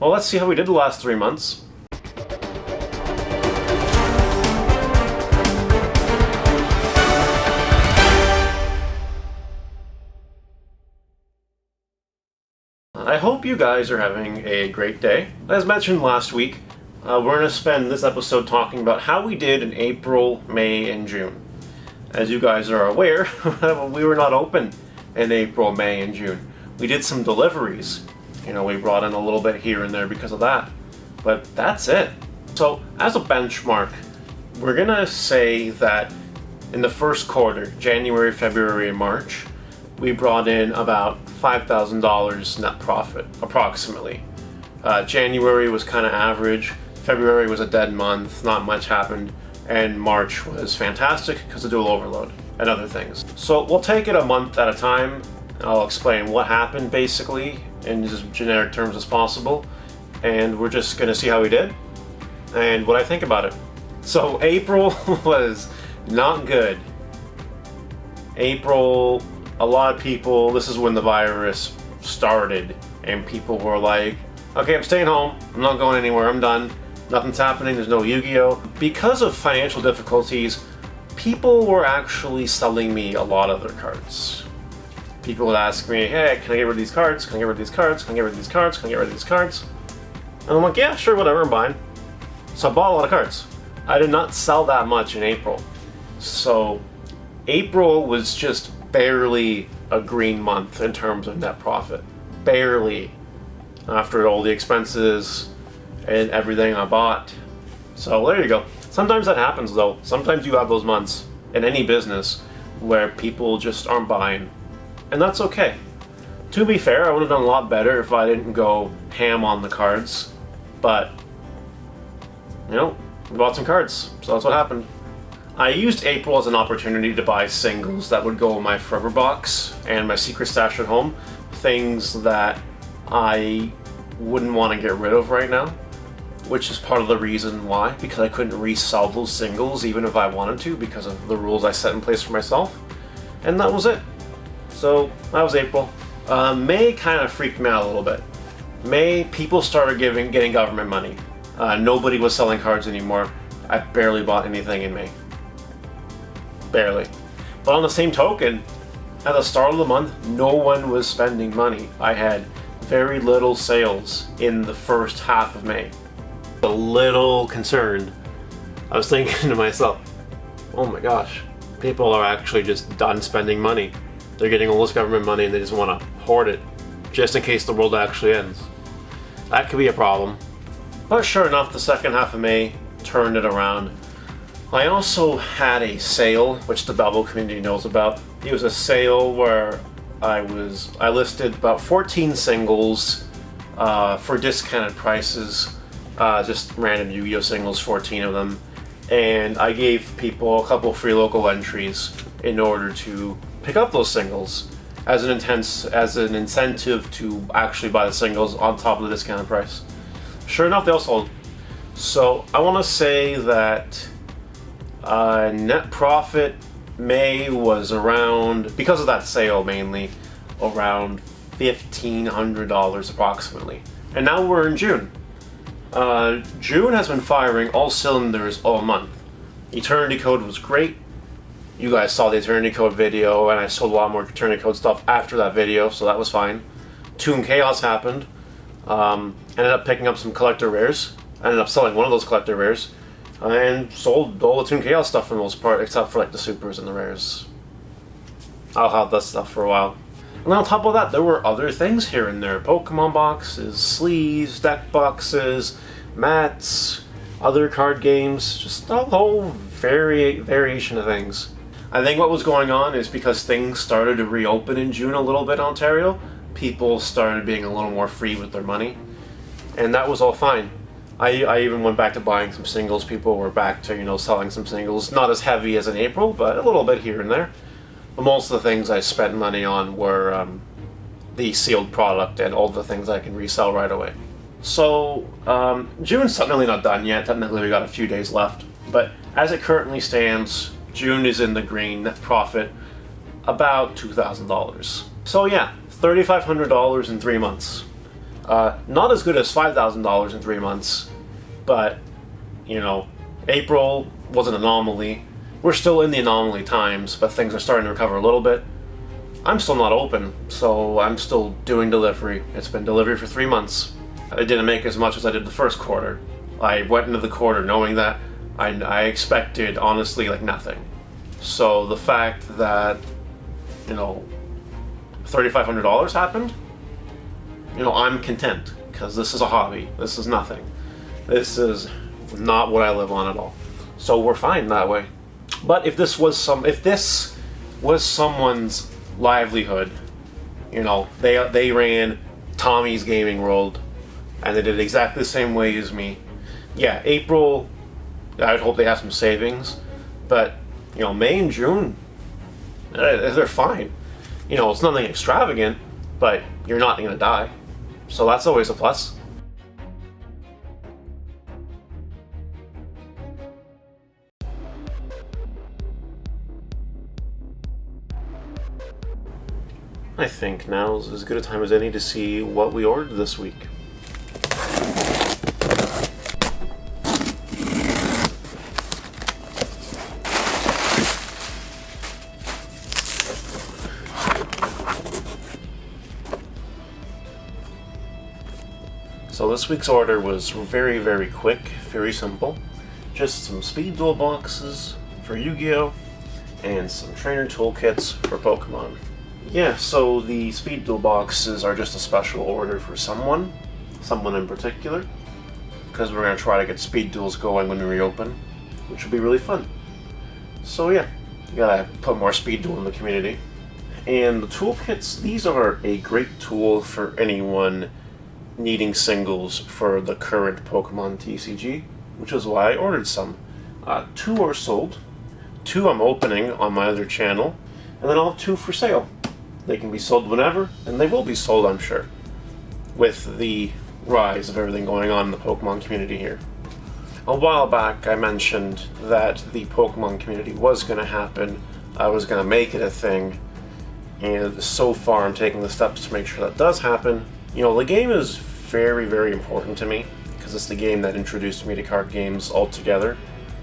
Well, let's see how we did the last 3 months. I hope you guys are having a great day. As mentioned last week, we're going to spend this episode talking about how we did in April, May, and June. As you guys are aware, we were not open in April, May, and June. We did some deliveries. We brought in a little bit here and there because of that. But that's it. So, as a benchmark, we're going to say that in the first quarter, January, February, and March, we brought in about $5,000 net profit, approximately. January was kind of average, February was a dead month, not much happened, and March was fantastic because of dual overload and other things. So we'll take it a month at a time. I'll explain what happened basically in as generic terms as possible, and we're just going to see how we did and what I think about it. So April was not good. April, a lot of people, this is when the virus started, and people were like, okay, I'm staying home, I'm not going anywhere, I'm done, nothing's happening, there's no Yu-Gi-Oh! Because of financial difficulties, people were actually selling me a lot of their cards. People would ask me, hey, can I get rid of these cards? Can I get rid of these cards? Can I get rid of these cards? Can I get rid of these cards? And I'm like, yeah, sure, whatever, I'm buying. So I bought a lot of cards. I did not sell that much in April. So April was just barely a green month in terms of net profit. Barely. After all the expenses and everything I bought. So there you go. Sometimes that happens though. Sometimes you have those months in any business where people just aren't buying. And that's okay. To be fair, I would have done a lot better if I didn't go ham on the cards. But, we bought some cards. So that's what happened. I used April as an opportunity to buy singles that would go in my forever box and my secret stash at home. Things that I wouldn't want to get rid of right now, which is part of the reason why, because I couldn't resell those singles even if I wanted to because of the rules I set in place for myself. And that was it. So that was April. May kind of freaked me out a little bit. May, people started getting government money. Nobody was selling cards anymore. I barely bought anything in May. Barely. But on the same token, at the start of the month, no one was spending money. I had very little sales in the first half of May. A little concerned. I was thinking to myself, oh my gosh, people are actually just done spending money. They're getting all this government money and they just want to hoard it, just in case the world actually ends. That could be a problem. But sure enough, the second half of May turned it around. I also had a sale, which the Bevel community knows about. It was a sale where I listed about 14 singles for discounted prices, just random Yu-Gi-Oh singles, 14 of them, and I gave people a couple free local entries in order to pick up those singles as an incentive to actually buy the singles on top of the discounted price. Sure enough, they all sold. So I want to say that net profit May was around, because of that sale mainly, around $1,500 approximately. And now we're in June. June has been firing all cylinders all month. Eternity Code was great. You guys saw the Eternity Code video, and I sold a lot more Eternity Code stuff after that video, so that was fine. Toon Chaos happened. Ended up picking up some collector rares. Ended up selling one of those collector rares. And sold all the Toon Chaos stuff for the most part, except for like the supers and the rares. I'll have that stuff for a while. And on top of that, there were other things here and there. Pokemon boxes, sleeves, deck boxes, mats, other card games, just a whole variation of things. I think what was going on is because things started to reopen in June a little bit in Ontario, people started being a little more free with their money. And that was all fine. I even went back to buying some singles. People were back to, selling some singles. Not as heavy as in April, but a little bit here and there. But most of the things I spent money on were the sealed product and all the things I can resell right away. So, June's technically not done yet. Technically we got a few days left. But as it currently stands, June is in the green, net profit about $2,000. So yeah, $3,500 in 3 months. Not as good as $5,000 in 3 months, but, you know, April was an anomaly. We're still in the anomaly times, but things are starting to recover a little bit. I'm still not open, so I'm still doing delivery. It's been delivery for 3 months. I didn't make as much as I did the first quarter. I went into the quarter knowing that I expected, honestly, like nothing. So the fact that, you know, $3,500 happened, you know, I'm content, because this is a hobby. This is nothing. This is not what I live on at all. So we're fine that way. But if this was someone's livelihood, you know, they ran Tommy's Gaming World, and they did it exactly the same way as me. Yeah, April, I would hope they have some savings, but, you know, May and June, they're fine. You know, it's nothing extravagant, but you're not going to die. So that's always a plus. I think now's as good a time as any to see what we ordered this week. So this week's order was very, very quick, very simple. Just some speed duel boxes for Yu-Gi-Oh! And some trainer toolkits for Pokemon. Yeah, so the speed duel boxes are just a special order for someone in particular, because we're going to try to get speed duels going when we reopen, which will be really fun. So yeah, you gotta put more speed duel in the community. And the toolkits, these are a great tool for anyone needing singles for the current Pokemon TCG, which is why I ordered some. 2 are sold, 2 I'm opening on my other channel, and then I'll have 2 for sale. They can be sold whenever, and they will be sold, I'm sure, with the rise of everything going on in the Pokemon community here. A while back I mentioned that the Pokemon community was going to happen, I was going to make it a thing, and so far I'm taking the steps to make sure that does happen. You know, the game is very, very important to me, because it's the game that introduced me to card games altogether,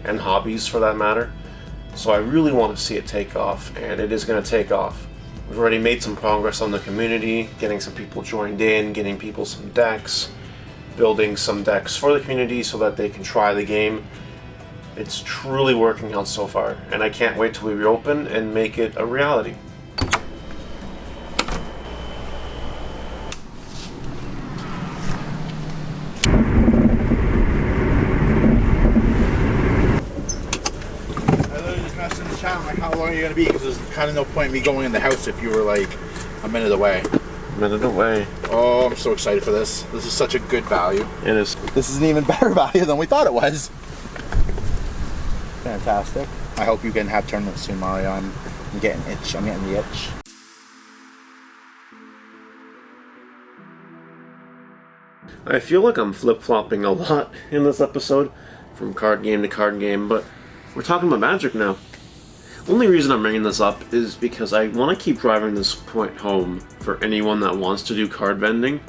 and hobbies for that matter. So I really want to see it take off, and it is going to take off. We've already made some progress on the community, getting some people joined in, getting people some decks, building some decks for the community so that they can try the game. It's truly working out so far, and I can't wait till we reopen and make it a reality. Like, how long are you going to be? Because there's kind of no point in me going in the house if you were like a minute away. A minute away. Oh, I'm so excited for this. This is such a good value. It is. This is an even better value than we thought it was. Fantastic. I hope you can have tournaments soon, Mario. I'm getting itch. I'm getting the itch. I feel like I'm flip-flopping a lot in this episode, from card game to card game, but we're talking about Magic now. Only reason I'm bringing this up is because I want to keep driving this point home for anyone that wants to do card vending.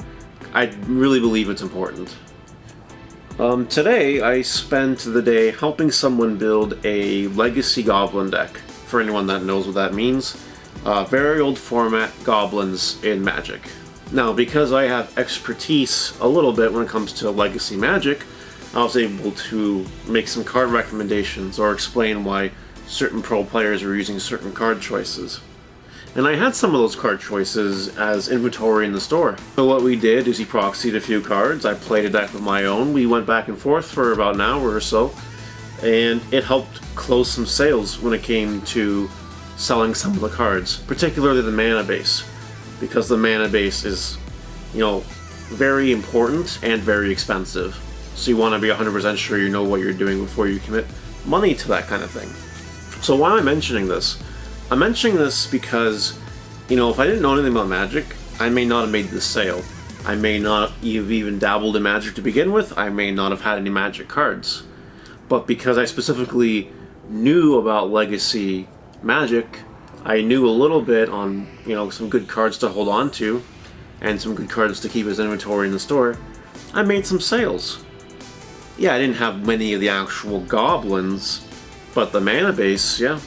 I really believe it's important. Today I spent the day helping someone build a Legacy Goblin deck, for anyone that knows what that means. Very old format goblins in Magic. Now, because I have expertise a little bit when it comes to Legacy Magic, I was able to make some card recommendations or explain why certain pro players were using certain card choices. And I had some of those card choices as inventory in the store. So what we did is he proxied a few cards, I played a deck of my own, we went back and forth for about an hour or so, and it helped close some sales when it came to selling some of the cards, particularly the mana base, because the mana base is, you know, very important and very expensive. So you want to be 100% sure you know what you're doing before you commit money to that kind of thing. So why am I mentioning this? I'm mentioning this because, you know, if I didn't know anything about Magic, I may not have made this sale. I may not have even dabbled in Magic to begin with. I may not have had any Magic cards. But because I specifically knew about Legacy Magic, I knew a little bit on, you know, some good cards to hold on to, and some good cards to keep his inventory in the store, I made some sales. Yeah, I didn't have many of the actual goblins, but the mana base, yeah.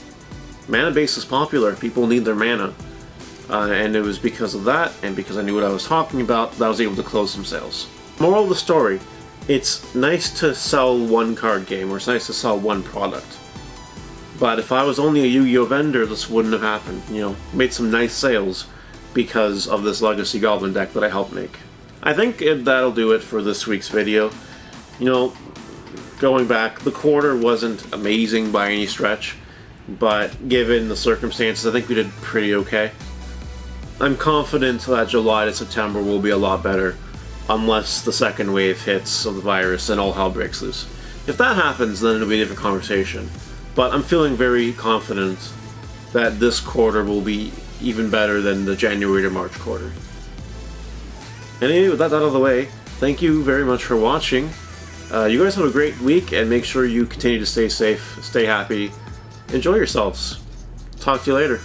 Mana base is popular. People need their mana. And it was because of that, and because I knew what I was talking about, that I was able to close some sales. Moral of the story, it's nice to sell one card game, or it's nice to sell one product. But if I was only a Yu-Gi-Oh vendor, this wouldn't have happened. You know, made some nice sales because of this Legacy Goblin deck that I helped make. I think that'll do it for this week's video. You know, going back, the quarter wasn't amazing by any stretch, but given the circumstances, I think we did pretty okay. I'm confident that July to September will be a lot better, unless the second wave hits of the virus and all hell breaks loose. If that happens, then it'll be a different conversation. But I'm feeling very confident that this quarter will be even better than the January to March quarter. Anyway, with that out of the way, thank you very much for watching. You guys have a great week, and make sure you continue to stay safe, stay happy, enjoy yourselves. Talk to you later.